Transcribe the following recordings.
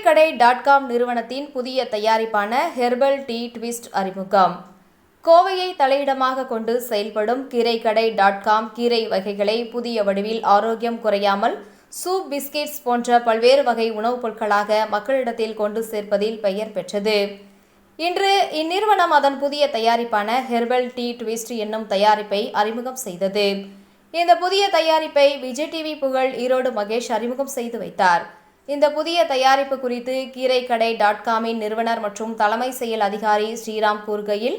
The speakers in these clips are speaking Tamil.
கீரைக்கடை.com நிறுவனத்தின் புதிய தயாரிப்பான ஹெர்பல் டீ ட்விஸ்ட் அறிமுகம். கோவையை தலையிடமாக கொண்டு செயல்படும் கீரைக்கடை.com கீரை வகைகளை புதிய வடிவில் ஆரோக்கியம் குறையாமல் சூப், பிஸ்கெட்ஸ் போன்ற பல்வேறு வகை உணவுப் பொருட்களாக மக்களிடத்தில் கொண்டு சேர்ப்பதில் பெயர் பெற்றது. இன்று இந்நிறுவனம் அதன் புதிய தயாரிப்பான ஹெர்பல் டீ ட்விஸ்ட் என்னும் தயாரிப்பை அறிமுகம் செய்தது. இந்த புதிய தயாரிப்பை விஜய் டிவி புகழ் ஈரோடு மகேஷ் அறிமுகம் செய்து வைத்தார். இந்த புதிய தயாரிப்பு குறித்து கீரைக்கடை.comஇன் நிறுவனர் மற்றும் தலைமை செயல் அதிகாரி ஸ்ரீராம் கூறுகையில்,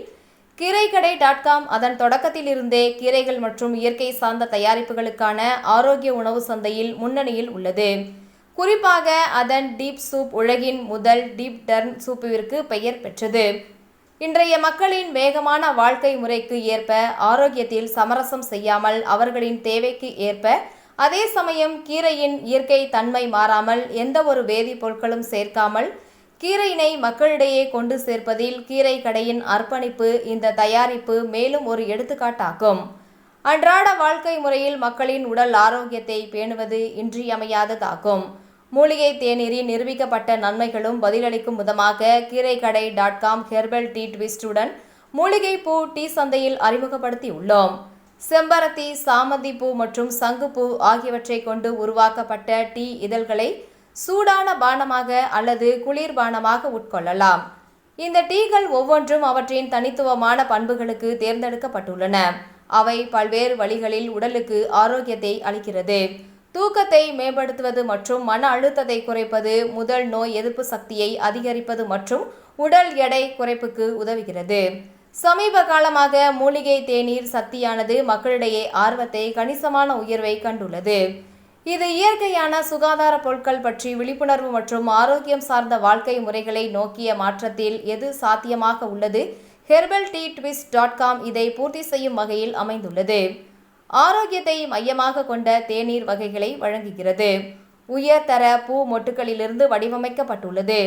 கீரைக்கடை.com அதன் தொடக்கத்திலிருந்தே கீரைகள் மற்றும் இயற்கை சார்ந்த தயாரிப்புகளுக்கான ஆரோக்கிய உணவு சந்தையில் முன்னணியில் உள்ளது. குறிப்பாக அதன் டீப் சூப் உலகின் முதல் டீப் டர்ன் சூப்பிற்கு பெயர் பெற்றது. இன்றைய மக்களின் வேகமான வாழ்க்கை முறைக்கு ஏற்ப ஆரோக்கியத்தில் சமரசம் செய்யாமல் அவர்களின் தேவைக்கு ஏற்ப அதே சமயம் கீரையின் இயற்கை தன்மை மாறாமல் எந்த ஒரு வேதிப்பொருட்களும் சேர்க்காமல் கீரையினை மக்களிடையே கொண்டு சேர்ப்பதில் கீரைக்கடையின் அர்ப்பணிப்பு இந்த தயாரிப்பு மேலும் ஒரு எடுத்துக்காட்டாகும். அன்றாட வாழ்க்கை முறையில் மக்களின் உடல் ஆரோக்கியத்தை பேணுவது இன்றியமையாததாகும். மூலிகை தேநீரின் நிரூபிக்கப்பட்ட நன்மைகளும் பதிலளிக்கும் விதமாக கீரைக்கடை.com ஹெர்பல் டீ ட்விஸ்டுடன் மூலிகை பூ டீ சந்தையில் அறிமுகப்படுத்தியுள்ளோம். செம்பருத்தி, சாமந்தி பூ மற்றும் சங்குப்பூ ஆகியவற்றை கொண்டு உருவாக்கப்பட்ட டீ இதழ்களை சூடான பானமாக அல்லது குளிர்பானமாக உட்கொள்ளலாம். இந்த டீகள் ஒவ்வொன்றும் அவற்றின் தனித்துவமான பண்புகளுக்கு தேர்ந்தெடுக்கப்பட்டுள்ளன. அவை பல்வேறு வழிகளில் உடலுக்கு ஆரோக்கியத்தை அளிக்கிறது. தூக்கத்தை மேம்படுத்துவது மற்றும் மன அழுத்தத்தை குறைப்பது, முதல் நோய் எதிர்ப்பு சக்தியை அதிகரிப்பது மற்றும் உடல் எடை குறைப்புக்கு உதவுகிறது. சமீப காலமாக மூலிகை தேநீர் சக்தியானது மக்களிடையே ஆர்வத்தை கணிசமான உயர்வை கண்டுள்ளது. இது இயற்கையான சுகாதார பொருட்கள் பற்றி விழிப்புணர்வு மற்றும் ஆரோக்கியம் சார்ந்த வாழ்க்கை முறைகளை நோக்கிய மாற்றத்தில் எது சாத்தியமாக உள்ளது. ஹெர்பல் டீ ட்விஸ்ட்.com இதை பூர்த்தி செய்யும் வகையில் அமைந்துள்ளது. ஆரோக்கியத்தை மையமாக கொண்ட தேநீர் வகைகளை வழங்குகிறது. உயர்தர பூ மொட்டுகளிலிருந்து வடிவமைக்கப்பட்டுள்ளது.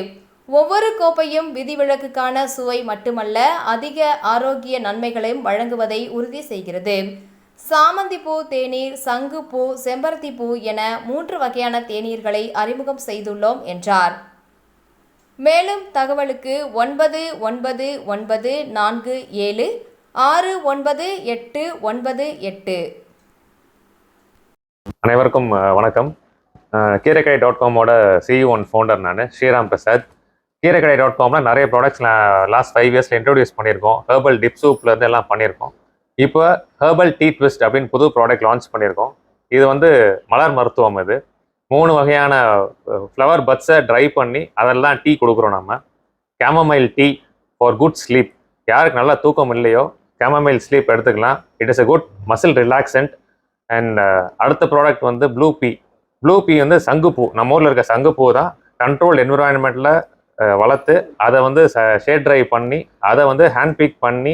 ஒவ்வொரு கோப்பையும் விதிவிலக்குக்கான சுவை மட்டுமல்ல, அதிக ஆரோக்கிய நன்மைகளையும் வழங்குவதை உறுதி செய்கிறது. சாமந்தி பூ தேநீர், சங்கு பூ, செம்பருத்தி பூ என 3 வகையான தேநீர்களை அறிமுகம் செய்துள்ளோம் என்றார். மேலும் தகவலுக்கு 99476988. அனைவருக்கும் வணக்கம். கீரைக்கடை.comோட CEO அண்ட் ஃபவுண்டர் நான் ஸ்ரீராம் பிரசாத். கீரைக்கடை.comல நிறைய ப்ராடக்ட்ஸ் லாஸ்ட் 5 இயர்ஸில் இன்ட்ரோடியூஸ் பண்ணியிருக்கோம். ஹெர்பல் டிப் சூப்லேருந்து எல்லாம் பண்ணியிருக்கோம். இப்போ ஹெர்பல் டீ ட்விஸ்ட் அப்படின்னு புது ப்ராடக்ட் லான்ச் பண்ணியிருக்கோம். இது மலர் மருத்துவம். இது 3 வகையான ஃப்ளவர் பட்ஸை ட்ரை பண்ணி அதெல்லாம் டீ கொடுக்குறோம் நம்ம. Chamomile T for good sleep. யாருக்கு நல்லா தூக்கம் இல்லையோ கேமமைல் ஸ்லீப் எடுத்துக்கலாம். It is a good muscle relaxant. And அடுத்த ப்ராடக்ட் ப்ளூ பீ. ப்ளூ பீ சங்குப்பூ. நம்ம ஊரில் இருக்க சங்குப்பூ தான் கண்ட்ரோல்டு என்விரான்மெண்ட்டில் வளர்த்து அதை ஷேட் ட்ரை பண்ணி அதை ஹேண்ட் பிக் பண்ணி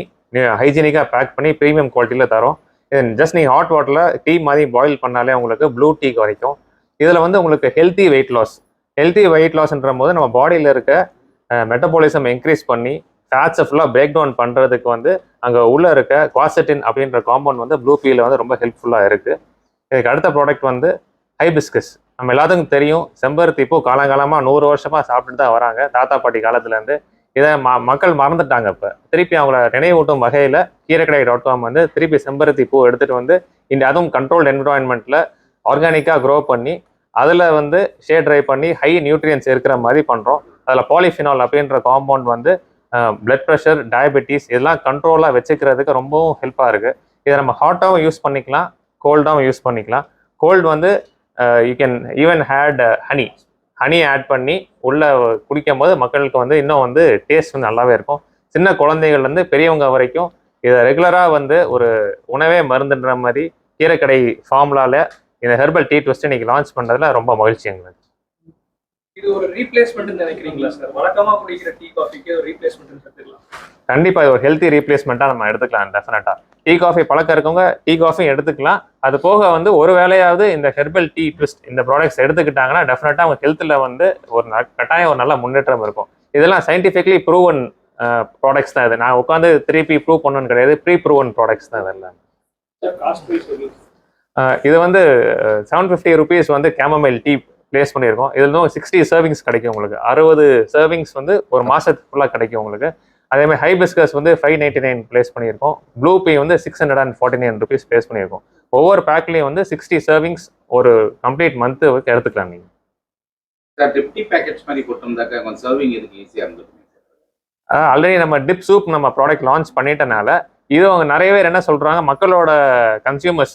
ஹைஜீனிக்காக பேக் பண்ணி ப்ரீமியம் குவாலிட்டியில் தரோம். இது ஜஸ்ட் நீங்கள் ஹாட் வாட்டரில் டீ மாதிரி பாயில் பண்ணாலே உங்களுக்கு ப்ளூ டீ கிடைக்கும். இதில் உங்களுக்கு ஹெல்த்தி வெயிட் லாஸ்ன்ற போது நம்ம பாடியில் இருக்க மெட்டபாலிசம் இன்க்ரீஸ் பண்ணி ஃபேட்ஸை ஃபுல்லாக பிரேக் டவுன் பண்ணுறதுக்கு அங்கே உள்ளே இருக்க குவாசெட்டின் அப்படின்ற காம்பவுண்ட் ப்ளூ பீயில் ரொம்ப ஹெல்ப்ஃபுல்லாக இருக்குது. இதுக்கு அடுத்த ப்ராடக்ட் ஹைபிஸ்கஸ். நம்ம எல்லாத்துக்கும் தெரியும், செம்பருத்தி பூ காலங்காலமாக 100 வருஷமாக சாப்பிட்டுட்டு தான் வராங்க, தாத்தா பாட்டி காலத்துலேருந்து. இதை மக்கள் மறந்துட்டாங்க. இப்போ திருப்பி அவங்கள நினைவூட்டும் வகையில் கீரைக்கடை.com திருப்பி செம்பருத்தி பூ எடுத்துகிட்டு அதுவும் கண்ட்ரோல்டு என்விரான்மெண்ட்டில் ஆர்கானிக்காக க்ரோ பண்ணி அதில் ஷேட் ட்ரை பண்ணி ஹை நியூட்ரியன்ஸ் இருக்கிற மாதிரி பண்ணுறோம். அதில் பாலிஃபினால் அப்படின்ற காம்பவுண்ட் பிளட் ப்ரெஷர், டயபெட்டிஸ் இதெல்லாம் கண்ட்ரோலாக வச்சுக்கிறதுக்கு ரொம்பவும் ஹெல்ப்பாக இருக்குது. இதை நம்ம ஹாட்டாகவும் யூஸ் பண்ணிக்கலாம், கோல்டாகவும் யூஸ் பண்ணிக்கலாம். Cold you can even had honey add பண்ணி உள்ளே குடிக்கும் போது மக்களுக்கு இன்னும் டேஸ்ட் நல்லாவே இருக்கும். சின்ன குழந்தைகள்லேருந்து பெரியவங்க வரைக்கும் இதை ரெகுலராக ஒரு உணவே மருந்துன்ற மாதிரி கீரைக்கடை ஃபார்முலாவில் இந்த ஹெர்பல் டீ ட்விஸ்ட் இன்னைக்கு லான்ச் பண்ணுறதுல ரொம்ப மகிழ்ச்சி எங்களுக்கு. இது ஒரு ரீப்ளேஸ்மெண்ட் நினைக்கிறீங்களா சார்? வழக்கமாக குடிக்கிற டீ காஃபிக்கு ஒரு ரீப்ளேஸ்மெண்ட் எடுத்துக்கலாம். கண்டிப்பாக இது ஒரு ஹெல்த்தி ரீப்ளேஸ்மெண்ட்டாக நம்ம எடுத்துக்கலாம். டெஃபினட்டாக டீ காஃபி பழக்கம் இருக்கவங்க டீ காஃபியும் எடுத்துக்கலாம். அது போக ஒரு வேளையாவது இந்த ஹெர்பல் டீ ட்விஸ்ட் இந்த ப்ராடக்ட்ஸ் எடுத்துக்கிட்டாங்கன்னா டெஃபினட்டாக அவங்க ஹெல்த்தில் ஒரு கட்டாயம் ஒரு நல்ல முன்னேற்றம் இருக்கும். இதெல்லாம் சயின்டிஃபிக்லி ப்ரூவன் ப்ராடக்ட்ஸ் தான். இது நான் உட்காந்து திருப்பி ப்ரூவ் பண்ணணும்னு கிடையாது, ப்ரீ ப்ரூவன் ப்ராடக்ட்ஸ் தான் இதெல்லாம். காஸ்ட் ப்ரைஸ் இது 750 rupees கேமமைல் டீ பிளேஸ் பண்ணியிருக்கோம். இதில் 60 சர்விங்ஸ் கிடைக்கும் உங்களுக்கு. 60 சர்விங்ஸ் வந்து ஒரு மாதத்துக்கு ஃபுல்லாக கிடைக்கும் உங்களுக்கு. அதேமாதிரி ஹைபிஸ்கஸ் வந்து 599 பிளேஸ் பண்ணியிருக்கோம். ப்ளூ பீ வந்து 649 rupees பிளேஸ் பண்ணியிருக்கோம். ஒவ்வொரு பேக்லேயும் வந்து 60 சர்விங்ஸ் ஒரு கம்ப்ளீட் மந்த்து எடுத்துக்கலாம் நீங்கள். சார் டிப்டி பேக்கெட்ஸ் மாதிரி கொடுத்துருந்தாக்கா கொஞ்சம் சர்விங் இதுக்கு ஈஸியாக இருந்திருக்கும். ஆல்ரெடி நம்ம டிப் சூப் நம்ம ப்ராடக்ட் லான்ச் பண்ணிட்டனால இது அவங்க நிறைய பேர் என்ன சொல்கிறாங்க, மக்களோட கன்சியூமர்ஸ்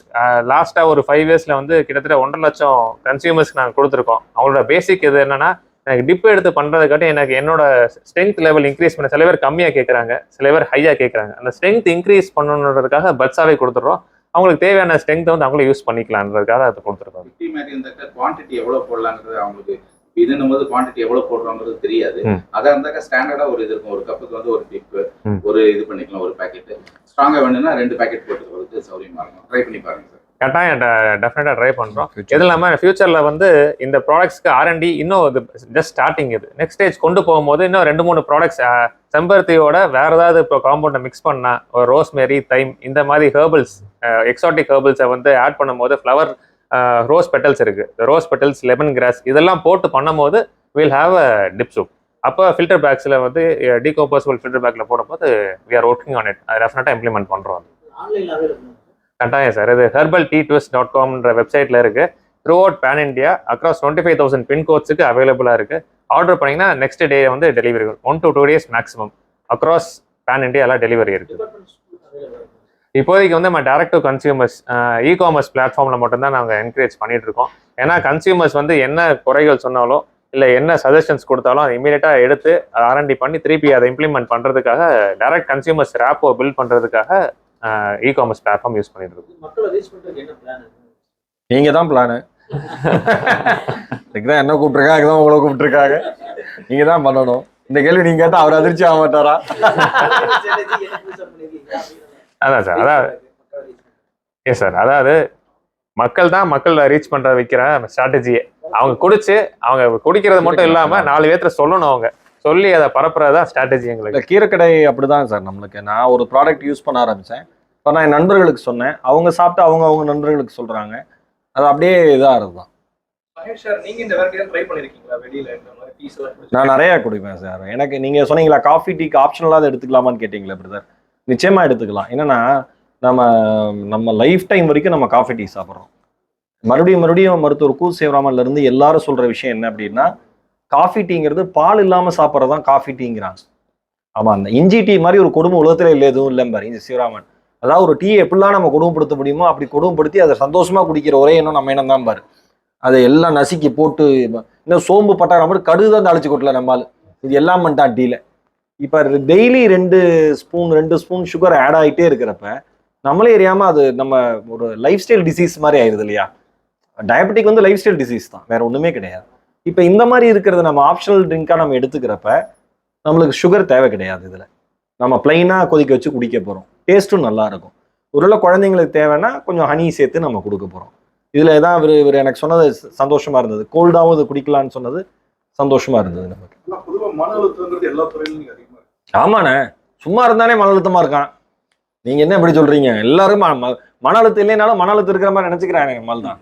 லாஸ்ட்டாக ஒரு 5 yearsல வந்து கிட்டத்தட்ட 1.5 லட்சம் கன்சியூமர்ஸ்க்கு நாங்கள் கொடுத்துருக்கோம். அவங்களோட பேசிக் இது என்னன்னா, எனக்கு டிப் எடுத்து பண்ணுறதுக்காட்டி எனக்கு என்னோட ஸ்ட்ரென்த் லெவல் இன்க்ரீஸ் பண்ண சில பேர் கம்மியாக கேட்குறாங்க, சில பேர் ஹையாக கேட்குறாங்க. அந்த ஸ்ட்ரென்த் இன்க்ரீஸ் பண்ணணுன்றதுக்காக பட்ஸாகவே கொடுத்துட்றோம். அவங்களுக்கு தேவையான ஸ்ட்ரென்த்தை வந்து அவங்களே யூஸ் பண்ணிக்கலான்றதுக்காக அதை கொடுத்துருக்கோம். டிப்டி மாதிரி இருந்தாக்கா குவான்டிட்டி எவ்வளோ போடலாங்கிறது அவங்களுக்கு இதுன்னும் போது குவான்டிட்டி எவ்வளவு போடுறோங்கிறது தெரியாது. அதா இருந்தாக்கா ஸ்டாண்டர்டா ஒரு இது இருக்கும். ஒரு கப்புக்கு வந்து ஒரு டிப் ஒரு இது பண்ணிக்கலாம், ஒரு பேக்கெட். ஸ்ட்ராங்கா வேணும்னா 2 பேக்கெட் போட்டுக்கிறதுக்கு சௌரியமா இருக்கும். ட்ரை பண்ணி பாருங்க சார். கட்டாயம் டெஃபினட்டாக ட்ரை பண்ணுறோம். இது இல்லாமல் ஃபியூச்சரில் வந்து இந்த ப்ராடக்ட்ஸ்க்கு R&D இன்னும் இது ஜஸ்ட் ஸ்டார்டிங். இது நெக்ஸ்ட் ஸ்டேஜ் கொண்டு போகும்போது இன்னும் 2-3 ப்ராடக்ட்ஸ் செம்பருத்தியோட வேற ஏதாவது இப்போ காம்பவுண்டை மிக்ஸ் பண்ணால் ஒரு ரோஸ்மேரி, தைம் இந்த மாதிரி ஹெர்பல்ஸ், எக்ஸாட்டிக் ஹெர்பல்ஸை வந்து ஆட் பண்ணும்போது ஃப்ளவர் ரோஸ் பெட்டல்ஸ் இருக்கு, ரோஸ் பெட்டல்ஸ், லெமன் கிராஸ் இதெல்லாம் போட்டு பண்ணும்போது will have a dip soup. அப்போ ஃபில்டர் பேக்ஸில் வந்து டீகம்போசபிள் ஃபில்டர் பேக்கில் போடும்போது we are working on it. அதை டெஃபினட்டாக இம்ப்ளிமெண்ட் பண்ணுறோம். கட்டாயம் சார். இது herbalteatwist.comன்ற வெப்சைட்டில் இருக்குது. Throughout pan India across 25,000 பின்கோட்ஸுக்கு அவைலபிளாக இருக்குது. ஆர்டர் பண்ணிங்கன்னா நெக்ஸ்ட் டே வந்து delivery 1 to 2 days maximum across pan India எல்லாம் டெலிவரி இருக்குது. இப்போதைக்கு வந்து நம்ம டைரக்ட் டு கன்சியூமர்ஸ் இ-காமர்ஸ் பிளாட்ஃபார்மில் மட்டும்தான் நாங்கள் என்கரேஜ் பண்ணிட்டு இருக்கோம். ஏன்னா கன்சியூமர்ஸ் வந்து என்ன குறைகள் சொன்னாலும் இல்லை என்ன சஜஷன்ஸ் கொடுத்தாலும் அதை இமீடியட்டாக எடுத்து R&D பண்ணி திருப்பி அதை இம்ப்ளிமெண்ட் பண்ணுறதுக்காக டைரக்ட் கன்சியூமர்ஸ் ரேப்போ பில்ட் பண்ணுறதுக்காக இ-காமர்ஸ் பிளாட்ஃபார்ம் யூஸ் பண்ணிட்டு இருக்கோம். நீங்க தான் பிளானு. இதுக்குதான் என்ன கூப்பிட்டுருக்காங்க, இதுதான் உங்களை கூப்பிட்டுருக்காங்க. நீங்க தான் பண்ணணும். இந்த கேள்வி நீங்க கேட்டா அவர் அதிர்ச்சி ஆக மாட்டாரா? அதான் சார். Yes sir. அதாவது மக்கள் ரீச் பண்ற வைக்கிற ஸ்ட்ராட்டஜியே அவங்க குடிச்சு அவங்க குடிக்கிறது மட்டும் இல்லாம 4 பேர்த்த சொல்லணும், அவங்க சொல்லி அதை பரப்புறதுதான் ஸ்ட்ராட்டஜி எங்களுக்கு. கீரைக்கடை அப்படிதான் சார். நம்மளுக்கு நான் ஒரு ப்ராடக்ட் யூஸ் பண்ண ஆரம்பிச்சேன். இப்போ நான் என் நண்பர்களுக்கு சொன்னேன், அவங்க சாப்பிட்டு அவங்க நண்பர்களுக்கு சொல்றாங்க. அது அப்படியே இதாக இருக்குதான். நான் நிறைய குடிப்பேன் சார். எனக்கு நீங்க சொன்னீங்களா காஃபி டீக்கு ஆப்ஷனலாக எடுத்துக்கலாமான்னு கேட்டீங்களா பிரதர்? நிச்சயமா எடுத்துக்கலாம். என்னன்னா நம்ம லைஃப் டைம் வரைக்கும் நம்ம காஃபி டீ சாப்பிட்றோம். மறுபடியும் மருத்துவர் கூ சேவராமன்ல இருந்து எல்லாரும் சொல்ற விஷயம் என்ன அப்படின்னா, காஃபி டீங்கிறது பால் இல்லாம சாப்பிட்றதான் காஃபி டீங்கிறாங்க. ஆமா, அந்த இஞ்சி டீ மாதிரி ஒரு கொடுமை உலகத்துல இல்லை, எதுவும் இல்லை பாரு இந்த சிவராமன். அதாவது ஒரு டீயை எப்படிலாம் நம்ம கொடுமைப்படுத்த முடியுமோ அப்படி கொடுமைப்படுத்தி அதை சந்தோஷமா குடிக்கிற ஒரே எண்ணம் நம்ம எண்ணம் தான் பாரு. அதை எல்லாம் நசுக்கி போட்டு இன்னும் சோம்பு பட்டாரம் மட்டும் கடுகு தான் அழைச்சி கொட்டல நம்மால். இது எல்லாம் பண்ணிட்டான் டீல. இப்போ டெய்லி 2 ஸ்பூன் சுகர் ஆட் ஆகிட்டே இருக்கிறப்ப நம்மளே அறியாம அது நம்ம ஒரு லைஃப் ஸ்டைல் டிசீஸ் மாதிரி ஆயிடுது இல்லையா? டயபெட்டிக் வந்து லைஃப் ஸ்டைல் டிசீஸ் தான், வேற ஒண்ணுமே கிடையாது. இப்போ இந்த மாதிரி இருக்கிறத நம்ம ஆப்ஷனல் ட்ரிங்காக நம்ம எடுத்துக்கிறப்ப நம்மளுக்கு சுகர் தேவை கிடையாது. இதில் நம்ம பிளைனாக கொதிக்க வச்சு குடிக்க போகிறோம். டேஸ்ட்டும் நல்லா இருக்கும். ஒருவேளை குழந்தைங்களுக்கு தேவைன்னா கொஞ்சம் ஹனி சேர்த்து நம்ம கொடுக்க போகிறோம். இதில் தான் இவர் எனக்கு சொன்னது சந்தோஷமா இருந்தது. கோல்டாகவும் இது குடிக்கலான்னு சொன்னது சந்தோஷமா இருந்தது நமக்கு. ஆமாண்ணே, சும்மா இருந்தானே மன அழுத்தமா இருக்கான். நீங்க என்ன இப்படி சொல்றீங்க? எல்லாரும் மன அழுத்தம் இல்லைனாலும் மன அழுத்தம் இருக்கிற மாதிரி நினைச்சுக்கிறாங்க. நம்மால் தான்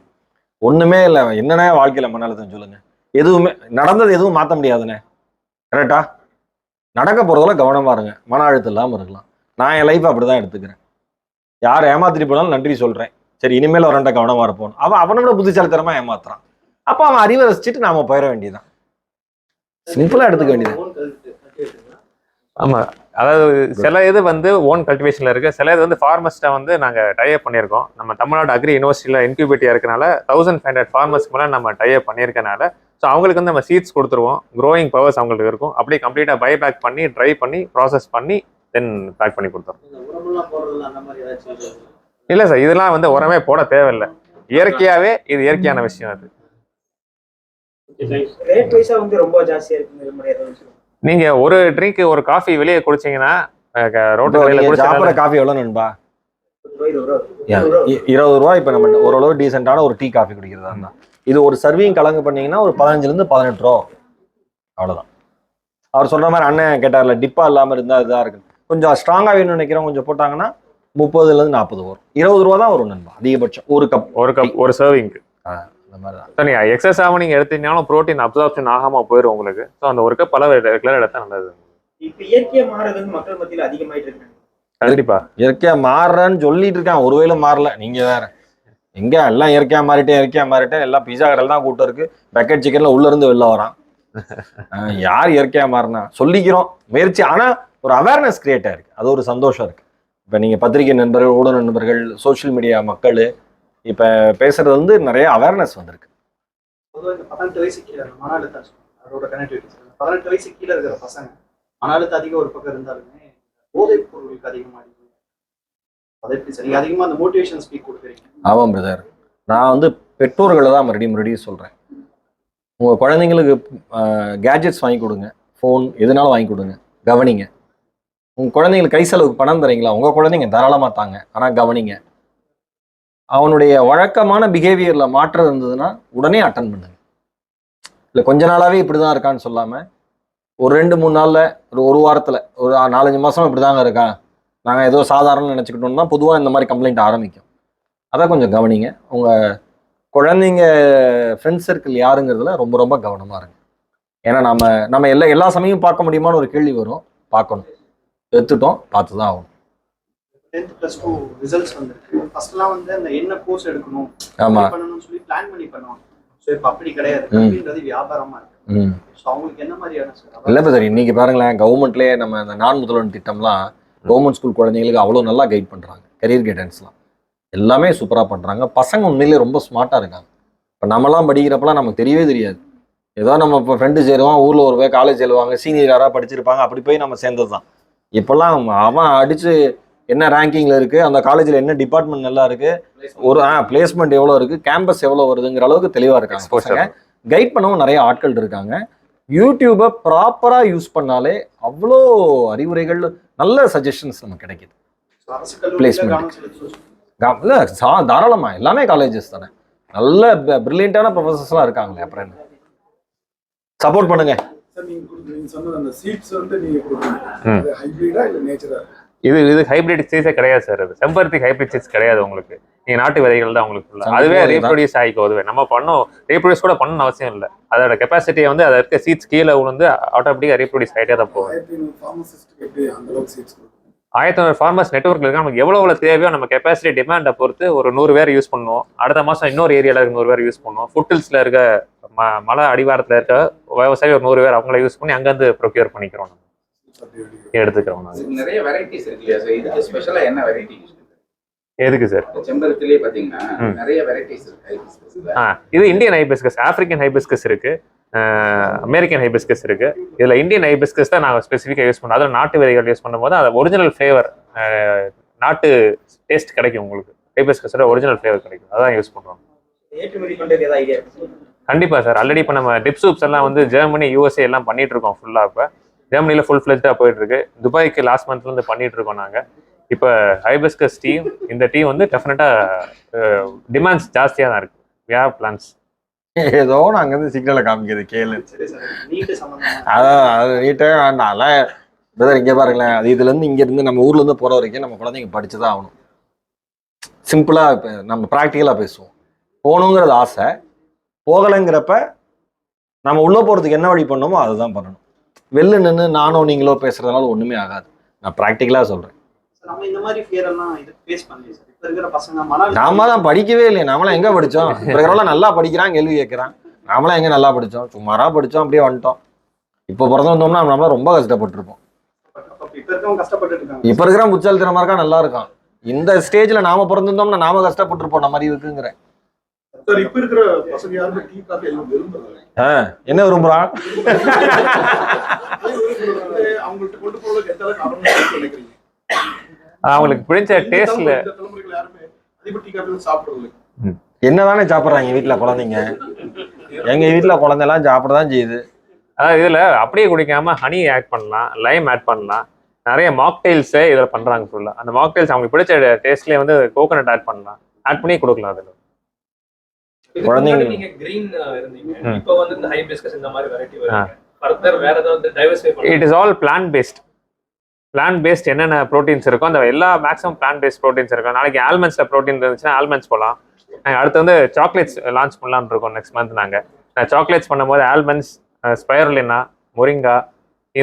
ஒண்ணுமே இல்லை. என்னண்ணே வாழ்க்கையில மன அழுத்தம் சொல்லுங்க? எதுவுமே நடந்தது எதுவும் மாற்ற முடியாதுண்ணே. கரெக்டா? நடக்க போறதெல்லாம் கவனமா இருங்க, மன அழுத்தம் இல்லாமல் இருக்கலாம். நான் என் லைஃப் அப்படிதான் எடுத்துக்கிறேன். யார் ஏமாத்திட்டு போனாலும் நன்றி சொல்றேன். சரி, இனிமேல் அவன்கிட்ட கவனமா இருப்போம். அவனோட புத்திசாலித்தனமா ஏமாத்துறான். அப்போ அவன் அறிவை ரசிச்சுட்டு நாம போயிட வேண்டியதான். சிம்பிளா எடுத்துக்க வேண்டியது. ஆமா, அதாவது சில இது வந்து ஓன் கல்டிவேஷன்ல இருக்கு, சில இது வந்து ஃபார்மர்ஸ்ட்டை வந்து நாங்க டைப் பண்ணியிருக்கோம். நம்ம தமிழ்நாடு அக்ரி யூனிவர்சிட்டியில இன்குபேட்டியா இருக்கனால 1500 ஃபார்மர்ஸ்க்கு மேலே நம்ம டைப் பண்ணியிருக்கனால ஸோ அவங்களுக்கு வந்து நம்ம சீட்ஸ் கொடுத்துருவோம். க்ரோயிங் பவர்ஸ் அவங்களுக்கு இருக்கும். அப்படியே கம்ப்ளீட்டா பை பேக் பண்ணி ட்ரை பண்ணி ப்ராசஸ் பண்ணி தென் பேக் பண்ணி கொடுத்துருவோம். இல்லை சார், இதெல்லாம் வந்து உரமே போட தேவையில்லை. இயற்கையாவே இது இயற்கையான விஷயம். அது நீங்க ஒரு ட்ரிங்க் ஒரு காஃபி வெளியே குடிச்சீங்கன்னா ரோட்டு காஃபி எவ்வளவு நண்பா? 20 ரூபா. இப்ப நம்ம ஓரளவு டீசென்டான ஒரு டீ காஃபி குடிக்கிறதா இருந்தா இது ஒரு சர்விங் கலங்கு பண்ணீங்கன்னா ஒரு 15 to 18 ரூபா. அவ்வளவுதான். அவர் சொல்ற மாதிரி அண்ணன் கேட்டார்ல, டிப்பா இல்லாம இருந்தா இதுதான் இருக்கு. கொஞ்சம் ஸ்ட்ராங்கா வேணும்னு நினைக்கிறோம், கொஞ்சம் போட்டாங்கன்னா 30 to 40 வரும். 20 ரூபா தான் வரும் நண்பா அதிகபட்சம். ஒரு கப் ஒரு சர்விங். அந்த மாதிரி தான். ஸோ நீங்கள் எக்ஸஸாக நீங்கள் எடுத்தீங்கன்னாலும் ப்ரோட்டீன் அப்சார்ப்ஷன் ஆகாமல் போயிடும் உங்களுக்கு. ஸோ அந்த ஒரு கப் அளவு ரெகுலர் எடுத்தால் நல்லது. இப்போ இயற்கையா மாறுறது மக்கள் மத்தியில் அதிகமாயிட்டு இருக்கு. கண்டிப்பா இயற்கையா மாறுறேன்னு சொல்லிட்டு இருக்கான், ஒருவேளை மாறல. நீங்க வேற எங்க எல்லாம் இயற்கையா மாறிட்டேன் எல்லாம் பிஸா கடையில் தான் கூட்டம் இருக்கு. பக்கெட் சிக்கன்ல உள்ள இருந்து வெளில வரான். யார் இயற்கையா மாறினா சொல்லிக்கிறோம் முயற்சி, ஆனா ஒரு அவேர்னஸ் கிரியேட் ஆயிருக்கு. அது ஒரு சந்தோஷம் இருக்கு. இப்ப நீங்க பத்திரிகை நண்பர்கள், ஊடக நண்பர்கள், சோசியல் மீடியா மக்கள் இப்ப பேசுறது வந்து நிறைய அவேர்னஸ் வந்திருக்கு. பொதுவாக இந்த 18 வயசு கீழே மன அழுத்தம் அதோட கனெக்டிவிட்டி 18 வயசு கீழே இருக்கிற பசங்க மன அழுத்தம் அதிகம் ஒரு பக்கம் இருந்தாலுமே போதைப் பொருளுக்கு அதிகமாக அதை எப்படி சரி அதிகமாக அந்த மோட்டிவேஷன் ஸ்பீக் கொடுக்குறீங்க? ஆமாம் பிரதர், நான் வந்து பெற்றோர்களை தான் மறுபடியும் சொல்கிறேன். உங்கள் குழந்தைங்களுக்கு கேஜெட்ஸ் வாங்கி கொடுங்க, ஃபோன் எதுனாலும் வாங்கி கொடுங்க, கவனிங்க. உங்கள் குழந்தைங்களுக்கு கை செலவுக்கு பணம் தரீங்களா, உங்கள் குழந்தைங்க தாராளமாக தாங்க, ஆனால் கவனிங்க. அவனுடைய வழக்கமான பிஹேவியரில் மாற்றம் இருந்ததுன்னா உடனே அட்டன் பண்ணுங்க. இல்லை கொஞ்ச நாளாகவே இப்படி தான் இருக்கான்னு சொல்லாமல் ஒரு 2-3 நாளில் ஒரு வாரத்தில் ஒரு 4-5 மாதம் இப்படி தாங்க இருக்கான், நாங்கள் ஏதோ சாதாரண நினச்சிக்கிட்டோம்னா பொதுவாக இந்த மாதிரி கம்ப்ளைண்ட் ஆரம்பிக்கும். அதை கொஞ்சம் கவனிங்க. உங்கள் குழந்தைங்க ஃப்ரெண்ட்ஸ் சர்க்கிள் யாருங்கிறதுல ரொம்ப ரொம்ப கவனமாக இருங்க. ஏன்னா நம்ம எல்லா சமயம் பார்க்க முடியுமான்னு ஒரு கேள்வி வரும். பார்க்கணும், எடுத்துட்டோம், பார்த்து தான் ஆகணும். 10th + 2 ரிசல்ட்ஸ் வந்துருக்கு. ஃபர்ஸ்ட்லாம் வந்து அந்த என்ன கோர்ஸ் எடுக்கணும் பண்ணணும்னு சொல்லி பிளான் பண்ணி பண்ணுவாங்க. ஸோ இப்போ அப்படி கிடையாது, அப்படின்றது வியாபாரமா இருக்கு. ஸோ அவங்களுக்கு என்ன மாதிரியான இல்லை பிரதர், இன்னைக்கு பாருங்களேன், கவர்மெண்ட்லேயே நம்ம இந்த நான் முதல்வன் திட்டம்லாம் கவர்மெண்ட் ஸ்கூல் குழந்தைங்களுக்கு அவ்வளோ நல்லா கைட் பண்ணுறாங்க. கரியர் கைடன்ஸ்லாம் எல்லாமே சூப்பராக பண்ணுறாங்க. பசங்க உண்மையிலே ரொம்ப ஸ்மார்ட்டாக இருக்காங்க. இப்போ நம்மலாம் படிக்கிறப்பலாம் நமக்கு தெரியவே தெரியாது. ஏதோ நம்ம இப்போ ஃப்ரெண்டு சேருவான், ஊரில் ஒரு போய் காலேஜ் எழுவாங்க, சீனியர் யாராக படிச்சிருப்பாங்க, அப்படி போய் நம்ம சேர்ந்தது தான். இப்போல்லாம் அவன் அடித்து என்ன ரேங்கிங்கில் இருக்குது, அந்த காலேஜில் என்ன டிபார்ட்மெண்ட் நல்லா இருக்குது, ஒரு பிளேஸ்மெண்ட் எவ்வளோ இருக்குது, கேம்பஸ் எவ்வளோ வருதுங்கிற அளவுக்கு தெளிவாக இருக்காங்க பசங்க. கைட் பண்ணவும் நிறைய ஆட்கள் இருக்காங்க. யூடியூபை ப்ராப்பராக யூஸ் பண்ணாலே அவ்வளோ அறிவுரைகள், நல்ல சஜஷன்ஸ் நமக்கு கிடைக்கிது. பிளேஸ்மெண்ட் இல்லை தாராளமாக எல்லாமே காலேஜஸ் தானே, நல்ல பிரில்லியண்டான ப்ரொஃபஸர்ஸ்லாம் இருக்காங்களே, அப்புறம் என்ன சப்போர்ட் பண்ணுங்க. இது ஹைபிரிட் சீஸே கிடையாது சார். அது செம்பருத்தி ஹைபிரிட் சீஸ் கிடையாது உங்களுக்கு. நீங்க நாட்டு விதைகள் தான் உங்களுக்கு. அதுவே ரீப்ரொடியூஸ் ஆகிக்கும். அதுவே நம்ம ரீப்ரொடியூஸ் கூட பண்ணணும் அவசியம் இல்லை. அதோட கெப்பாசிட்டியை வந்து அதை இருக்க சீட்ஸ் கீழே விழுந்து ஆட்டோமேட்டிக்காக ரீப்ரொடியூஸ் ஆகிட்டே தான் போகும். 1500 ஃபார்மர்ஸ் நெட்வொர்க் இருக்கு. நமக்கு எவ்வளோ தேவையோ நம்ம கெப்பாசிட்டி டிமாண்டை பொறுத்து ஒரு 100 பேர் யூஸ் பண்ணுவோம். அடுத்த மாதம் இன்னொரு ஏரியாவில் இருக்க 100 பேர் யூஸ் பண்ணுவோம். ஃபுட்டில்ஸில் இருக்க மலை அடிவாரத்தில் இருக்க விவசாயி ஒரு 100 பேர் அவங்கள யூஸ் பண்ணி அங்கேருந்து ப்ரொக்யூர் பண்ணிக்கிறோம், எடுத்துக்கிறோம். நிறைய வெரைட்டிஸ் இருக்கு இல்லையா சார்? இதுக்கு ஸ்பெஷலா என்ன வெரைட்டி? எதுக்கு சார்? செம்பருத்திலே பாத்தீங்கன்னா நிறைய வெரைட்டிஸ் இருக்கு. இது இந்தியன் ஹைபிஸ்கஸ், ஆப்பிரிக்கன் ஹைபிஸ்கஸ் இருக்கு, அமெரிக்கன் ஹைபிஸ்கஸ் இருக்கு. இதுல இந்தியன் ஹைபிஸ்கஸ் தான் நாங்கள் ஸ்பெசிஃபிக்காக யூஸ் பண்ணோம். அதில் நாட்டு விதைகள் யூஸ் பண்ணும்போது அது ஒரிஜினல் ஃப்ளேவர், நாட்டு டேஸ்ட் கிடைக்கும் உங்களுக்கு. ஹைபிஸ்கஸோட ஒரிஜினல் ஃப்ளேவர் கிடைக்கும். அதான் யூஸ் பண்றோம். கண்டிப்பா சார். ஆல்ரெடி இப்போ நம்ம டிப் சூப்ஸ் எல்லாம் வந்து ஜெர்மனி, USA எல்லாம் பண்ணிட்டு இருக்கோம் ஃபுல்லா. இப்போ ஜெர்மனியில் ஃபுல் ஃபிளெஜ்டாக போயிட்டு இருக்கு. துபாய்க்கு லாஸ்ட் மந்த்லேருந்து பண்ணிட்டு இருக்கோம் நாங்கள். இப்போ ஹைபிஸ்கஸ் டீ, இந்த டீ வந்து டெஃபினட்டாக டிமாண்ட்ஸ் ஜாஸ்தியாக தான் இருக்கு. We have plans. ஏதோ நாங்கள் வந்து சிக்னலை காமிக்கிறது கேளு. அதான் அது நீட்டே வேண்டாம்ல பிரதர். இங்கே பாருங்களேன், அது இதுலேருந்து இங்கேருந்து நம்ம ஊர்லேருந்து போகிற வரைக்கும் நம்ம குழந்தைங்க படிச்சு தான் ஆகணும். சிம்பிளாக இப்போ நம்ம ப்ராக்டிக்கலாக பேசுவோம். போகணுங்கிறது ஆசை, போகலைங்கிறப்ப நம்ம உள்ளே போகிறதுக்கு என்ன வழி பண்ணணுமோ அதுதான் பண்ணணும். வெளில நின்று நானோ நீங்களோ பேசுறதுனால ஒண்ணுமே ஆகாது. நான் ப்ராக்டிக்கலா சொல்றேன். நாம தான் படிக்கவே இல்லையே. நாமளாம் எங்க படிச்சோம்? பிறகு நல்லா படிக்கிறான், கேள்வி கேட்கிறான். நாமளாம் எங்க நல்லா படிச்சோம்? சுமாரா படிச்சோம், அப்படியே வந்துட்டோம். இப்போ பிறந்து வந்தோம்னா நம்மள ரொம்ப கஷ்டப்பட்டிருப்போம். இப்ப இருக்கிற புத்தாலித்தனமா இருக்கா, நல்லா இருக்கான். இந்த ஸ்டேஜ்ல நாம பிறந்திருந்தோம்னா நாம கஷ்டப்பட்டிருப்போம். நம்ம அறிவுக்குங்கிறேன். என்ன விரும்புறான்? அவங்களுக்கு பிடிச்ச டேஸ்ட்ல என்னதானே சாப்பிடுறாங்க வீட்டுல குழந்தைங்க. எங்க வீட்டுல குழந்தைலாம் சாப்பிடதான் செய்யுது. அதாவது இதுல அப்படியே குடிக்காம ஹனி ஆட் பண்ணலாம், லைம் ஆட் பண்ணலாம். நிறைய மாக்டெயில்ஸ் இதுல பண்றாங்க ஃபுல்லா. அந்த மாக்டெயில்ஸ் அவங்களுக்கு பிடிச்ச டேஸ்ட்லயே வந்து கோகோனட் ஆட் பண்ணலாம், ஆட் பண்ணி கொடுக்கலாம். அதுல குழந்தைங்க நீங்க கிரீன் இருந்தீங்க, இப்போ வந்து இந்த ஹைபிஸ்கஸ் இந்த மாதிரி வெரைட்டி வருது. ஃபர்தர் வேற ஏதாவது டைவர்சிஃபை பண்ணலாம்? It is all plant based. Plant based என்னென்ன ப்ரோட்டீன்ஸ் இருக்கோ அந்த எல்லா மேக்ஸிமம் பிளான்ட் பேஸ்ட் ப்ரோட்டீன்ஸ் இருக்கும். நாளைக்கு ஆல்மண்ட்ஸ்ல ப்ரோட்டீன் இருந்துச்சுன்னா ஆல்மண்ட்ஸ் போகலாம். அடுத்து வந்து சாக்லேட்ஸ் லான்ச் பண்ணலான்னு இருக்கோம் நெக்ஸ்ட் மந்த் நாங்கள். சாக்லேட்ஸ் பண்ணும்போது ஆல்மண்ட்ஸ், ஸ்பைரலினா, மொரிங்கா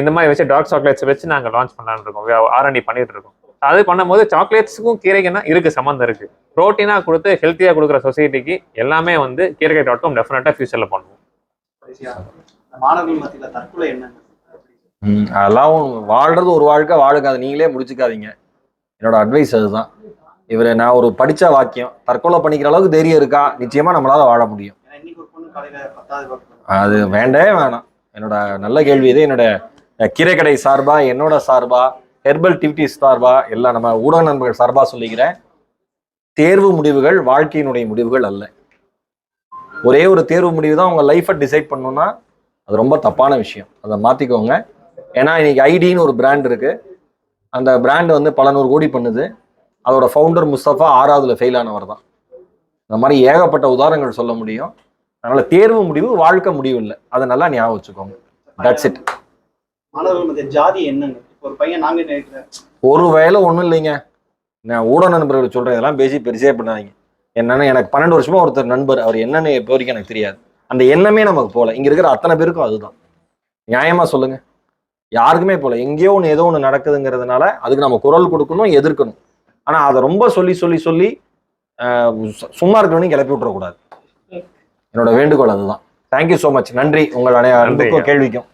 இந்த மாதிரி வச்சு டார்க் சாக்லேட்ஸ் வச்சு நாங்கள் லான்ச் பண்ணலான்னு இருக்கோம். R&D பண்ணிட்டு இருக்கோம். அது பண்ணும்போது சாக்லேட்ஸுக்கும் கீரைக்குன்னா இருக்குது, சம்மந்தம் இருக்குது. ப்ரோட்டீனாக கொடுத்து ஹெல்த்தியாக கொடுக்குற சொசைட்டிக்கு எல்லாமே வந்து கீரைக்கடை.com டெஃபினட்டாக ஃபியூச்சரில் பண்ணுவோம். மாணவர்கள் மத்தியில் தற்கொலை என்ன? அதெல்லாம் வாழ்றது ஒரு வாழ்க்கை, வாழுங்க, அதை நீங்களே முடிச்சுக்காதீங்க. என்னோட அட்வைஸ் அதுதான். இவரை நான் ஒரு படித்த வாக்கியம், தற்கொலை பண்ணிக்கிற அளவுக்கு தைரியம் இருக்கா, நிச்சயமாக நம்மளால வாழ முடியும். அது வேண்டவே வேணாம். என்னோட நல்ல கேள்வி இது. என்னோட கீரைக்கடை சார்பா, என்னோட சார்பா, ஹெர்பல் டிவிட்டிஸ் சார்பா, எல்லாம் நம்ம ஊடக நண்பர்கள் சார்பா சொல்லிக்கிறேன், தேர்வு முடிவுகள் வாழ்க்கையினுடைய முடிவுகள் அல்ல. ஒரே ஒரு தேர்வு முடிவு தான் உங்கள் லைஃப்பை டிசைட் பண்ணணும்னா அது ரொம்ப தப்பான விஷயம். அதை மாற்றிக்கோங்க. ஏன்னா இன்னைக்கு ஐடின்னு ஒரு பிராண்ட் இருக்கு. அந்த பிராண்ட் வந்து பல 100 கோடி பண்ணுது. அதோட ஃபவுண்டர் முஸ்தபா 6ஆவதுல ஃபெயில் ஆனவர் தான். இந்த மாதிரி ஏகப்பட்ட உதாரணங்கள் சொல்ல முடியும். அதனால தேர்வு முடிவு வாழ்க்கை முடிவு இல்லை. அதை நல்லா ஞாபகம் வச்சுக்கோங்க. That's it. மாணவர்கள் ஜாதி என்னங்க? ஒரு பையன் நாங்க நினைக்கிறேன் ஒரு வேலை ஒன்றும் இல்லைங்க. நான் ஊடக நண்பர்கள் சொல்றேன், இதெல்லாம் பேசி பெருசே பண்ணாதீங்க. என்னன்னா எனக்கு 12 வருஷமா ஒருத்தர் நண்பர், அவர் என்னன்னு இப்போ வரைக்கும் எனக்கு தெரியாது. அந்த எண்ணமே நமக்கு போல. இங்க இருக்கிற அத்தனை பேருக்கும் அதுதான். நியாயமா சொல்லுங்க, யாருக்குமே போல. எங்கேயோ ஒன்று ஏதோ ஒன்று நடக்குதுங்கிறதுனால அதுக்கு நம்ம குரல் கொடுக்கணும், எதிர்க்கணும். ஆனா அதை ரொம்ப சொல்லி சும்மா இருக்கணும்னு கிளப்பி விட்டுறக்கூடாது. என்னோட வேண்டுகோள் அதுதான். Thank you so much. நன்றி உங்கள் அனைவருக்கும் கேள்விக்கும்.